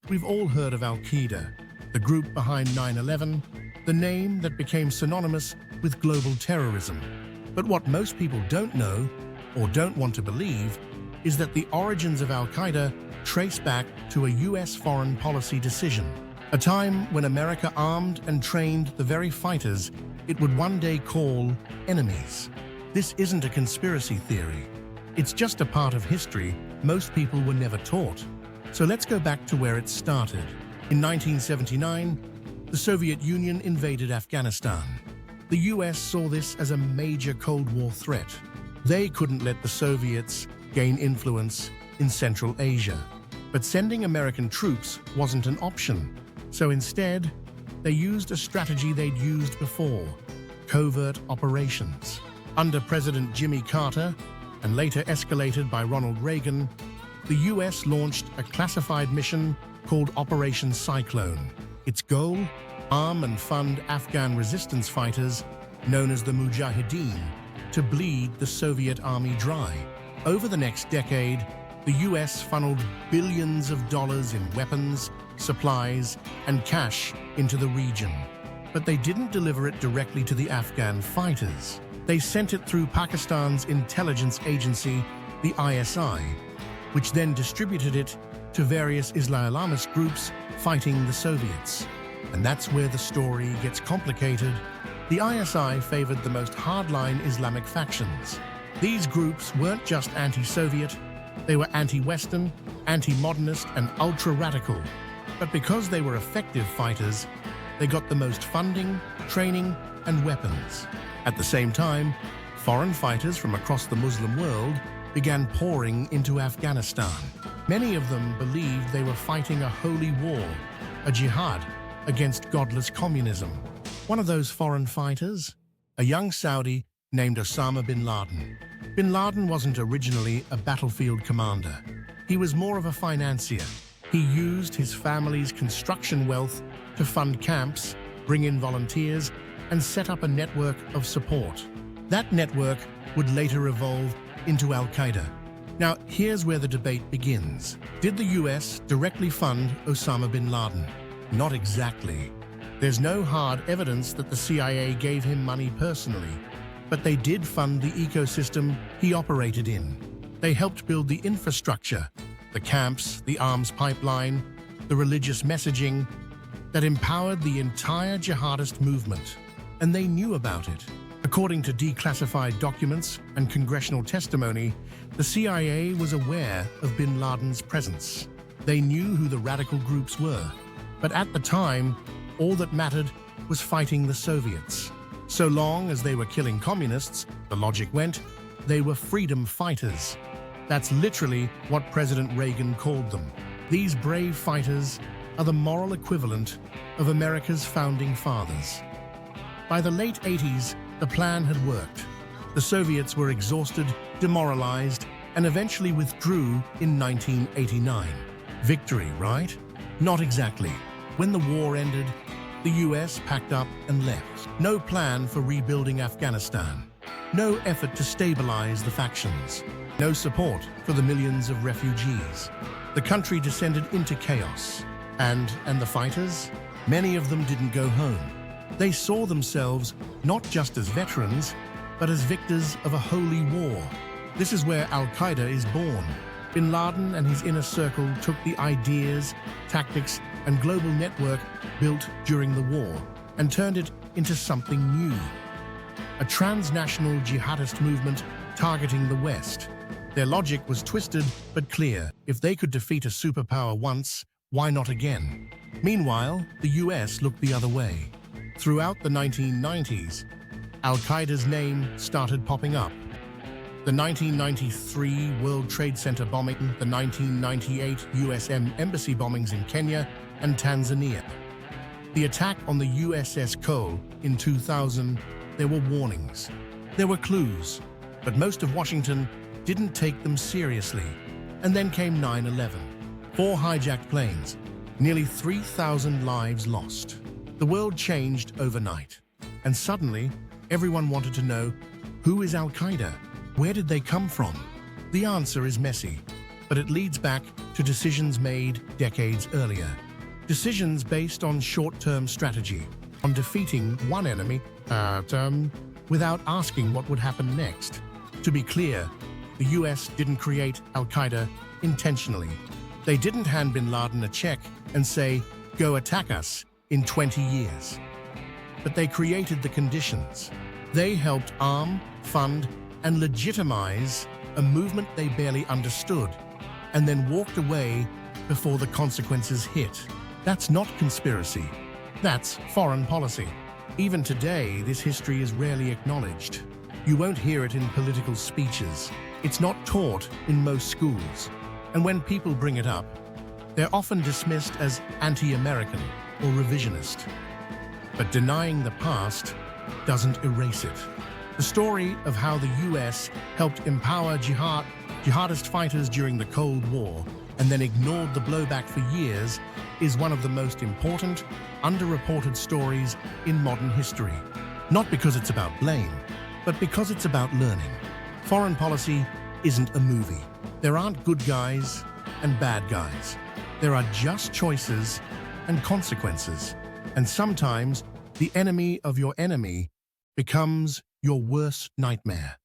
We've all heard of al-Qaeda, the group behind 9/11, the name that became synonymous with global terrorism. But what most people don't know, or don't want to believe, is that the origins of al-Qaeda trace back to a US foreign policy decision, a time when America armed and trained the very fighters it would one day call enemies. This isn't a conspiracy theory. It's just a part of history most people were never taught. So let's go back to where it started. In 1979, the Soviet Union invaded Afghanistan. The US saw this as a major Cold War threat. They couldn't let the Soviets gain influence in Central Asia. But sending American troops wasn't an option. So instead, they used a strategy they'd used before: covert operations. Under President Jimmy Carter, and later escalated by Ronald Reagan, the US launched a classified mission called Operation Cyclone. Its goal? Arm and fund Afghan resistance fighters, known as the mujahideen, to bleed the Soviet army dry. Over the next decade, the US funneled billions of dollars in weapons, supplies, and cash into the region. But they didn't deliver it directly to the Afghan fighters. They sent it through Pakistan's intelligence agency, the ISI, which then distributed it to various Islamist groups fighting the Soviets. And that's where the story gets complicated. The ISI favored the most hardline Islamic factions. These groups weren't just anti-Soviet, they were anti-Western, anti-modernist, and ultra-radical. But because they were effective fighters, they got the most funding, training, and weapons. At the same time, foreign fighters from across the Muslim world began pouring into Afghanistan. Many of them believed they were fighting a holy war, a jihad against godless communism. One of those foreign fighters? A young Saudi named Osama bin Laden. Bin Laden wasn't originally a battlefield commander. He was more of a financier. He used his family's construction wealth to fund camps, bring in volunteers, and set up a network of support. That network would later evolve into al-Qaeda. Now, here's where the debate begins. Did the US directly fund Osama bin Laden? Not exactly. There's no hard evidence that the CIA gave him money personally, but they did fund the ecosystem he operated in. They helped build the infrastructure, the camps, the arms pipeline, the religious messaging that empowered the entire jihadist movement. And they knew about it. According to declassified documents and congressional testimony, the CIA was aware of bin Laden's presence. They knew who the radical groups were. But at the time, all that mattered was fighting the Soviets. So long as they were killing communists, the logic went, they were freedom fighters. That's literally what President Reagan called them. These brave fighters are the moral equivalent of America's founding fathers. By the late 80s, the plan had worked. The Soviets were exhausted, demoralized, and eventually withdrew in 1989. Victory, right? Not exactly. When the war ended, the US packed up and left. No plan for rebuilding Afghanistan. No effort to stabilize the factions. No support for the millions of refugees. The country descended into chaos. And the fighters? Many of them didn't go home. They saw themselves not just as veterans, but as victors of a holy war. This is where al-Qaeda is born. Bin Laden and his inner circle took the ideas, tactics, and global network built during the war and turned it into something new. A transnational jihadist movement targeting the West. Their logic was twisted but clear. If they could defeat a superpower once, why not again? Meanwhile, the US looked the other way. Throughout the 1990s, al-Qaeda's name started popping up. The 1993 World Trade Center bombing, the 1998 US embassy bombings in Kenya and Tanzania. The attack on the USS Cole in 2000, there were warnings. There were clues, but most of Washington didn't take them seriously. And then came 9/11. 4 hijacked planes, nearly 3,000 lives lost. The world changed overnight, and suddenly everyone wanted to know, who is al-Qaeda? Where did they come from? The answer is messy, but it leads back to decisions made decades earlier. Decisions based on short-term strategy, on defeating one enemy without asking what would happen next. To be clear, the US didn't create al-Qaeda intentionally. They didn't hand bin Laden a check and say, "Go attack us in 20 years." But they created the conditions. They helped arm, fund, and legitimize a movement they barely understood, and then walked away before the consequences hit. That's not conspiracy. That's foreign policy. Even today, this history is rarely acknowledged. You won't hear it in political speeches. It's not taught in most schools. And when people bring it up, they're often dismissed as anti-American or revisionist. But denying the past doesn't erase it. The story of how the US helped empower jihadist fighters during the Cold War and then ignored the blowback for years is one of the most important, underreported stories in modern history. Not because it's about blame, but because it's about learning. Foreign policy isn't a movie. There aren't good guys and bad guys. There are just choices and consequences. And sometimes the enemy of your enemy becomes your worst nightmare.